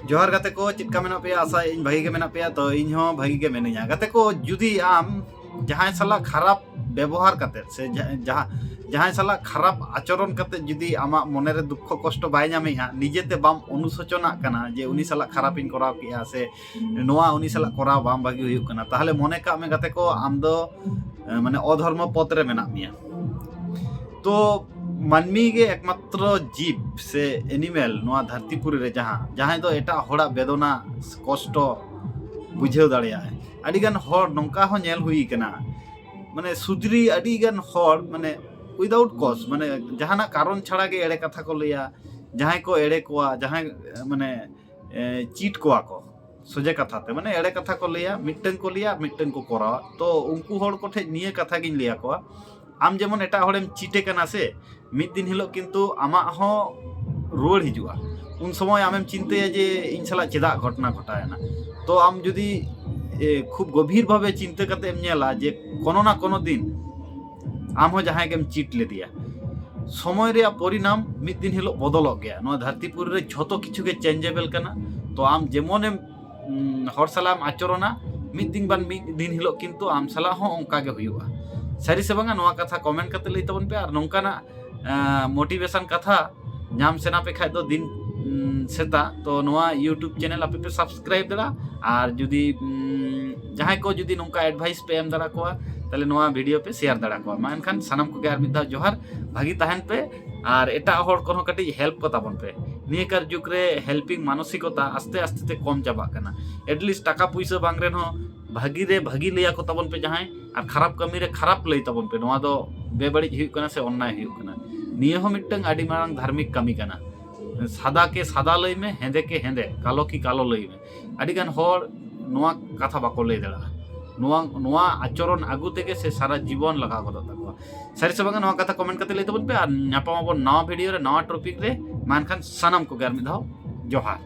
जोहार गाते को चिटका मेना पे आशा इन भागी के मेना पे तो इन हो भागी के मेनिया गाते को जुदी आम जहां साला खराब व्यवहार करते से जहां साला खराब आचरण करते जुदी आमा मने रे दुख कष्ट बाय नामेहा निजेते बाम अनुशोचना कना जे उनी साला खराब इन कराव किया से नोआ उनी साला कराव बाम भागी हुयुक कना ताहले मने का में गाते को आम दो माने अधर्म पथ रे मेना मिया तो मानमी के एकमात्र जीव से एनिमल नोआ धरतीपुरी रे जहां दो एटा होड़ा वेदना कष्ट बुझेव दाड़िया अडिगान हर नोंका हो नेल हुई कना माने सुदरी अडिगान हर माने विदाउट कॉज माने जहाना कारण छाड़ा के एड़े कथा को लिया जहां को एड़े कोआ जहां माने चीट कोआ को सोजे कथा ते माने एड़े कथा को लिया मिटन को कोरा तो उनको हर को ठे निये कथा गिन लिया को आम जेमन एटा हड़ेम चीटे कना से मिद दिन हिलो किंतु आमा हो रुआड़ हिजुआ उन समय आमेम चिंताया जे इन साला चेदा घटना घटायना तो आम जुदी खूब गभीर भावे चिंता करते एम नेला जे कोनो ना कोनो दिन आम हो जहां गेम चीट ले दिया समय रे परिणाम मिद दिन हिलो बदल गया नो धरतीपुर रे झोतो किछु के चेंजेबल कना तो आम जेमोने हर सालाम आचरणा मिद दिन हिलो किंतु आम साला हो ओंका गे हुयुआ सारी से बांगा नोआ कथा कमेंट करते लई तबन पे और नोंकाना मोटिवेशन कथा नाम सेना पे खाय दो दिन सेता तो नोआ यूट्यूब चैनल आपे पे सब्सक्राइब दड़ा और जुदी जहां को जुदी नोंका एडवाइस पे एम दड़ा को ताले नोआ वीडियो पे शेयर दड़ा को मा एनखान सनम को आर मिदा जोहार भागी तहन पे और एटा हर को कटी हेल्प को ताबन पे नियकार जुग रे हेल्पिंग मानसिकता आस्ते आस्ते ते कम चाबा कना एटलिस्ट टाका पैसा बांग रेन हो भागी रे भागी लिया को ताबन पे जहां और खराब कमी रे खराब लई ताबन पे नोआ दो बेबड़ी हुई कना से अन्याय हुई कना निये हो मिटंग आडी मारंग धार्मिक कमी कना सादा के सादा लई में हेंदे के हेंदे कालो की कालो लई में आडी गान हर नोआ कथा बाको लई दड़ा नोआ आचरण आगु तेगे से सारा जीवन लगा गद तको सारी से बांगा नोआ कथा कमेंट करते लई तबन पे और नापामाबो नवा वीडियो रे नवा टॉपिक रे मानखान सनम को गार मिधाओ जोहार।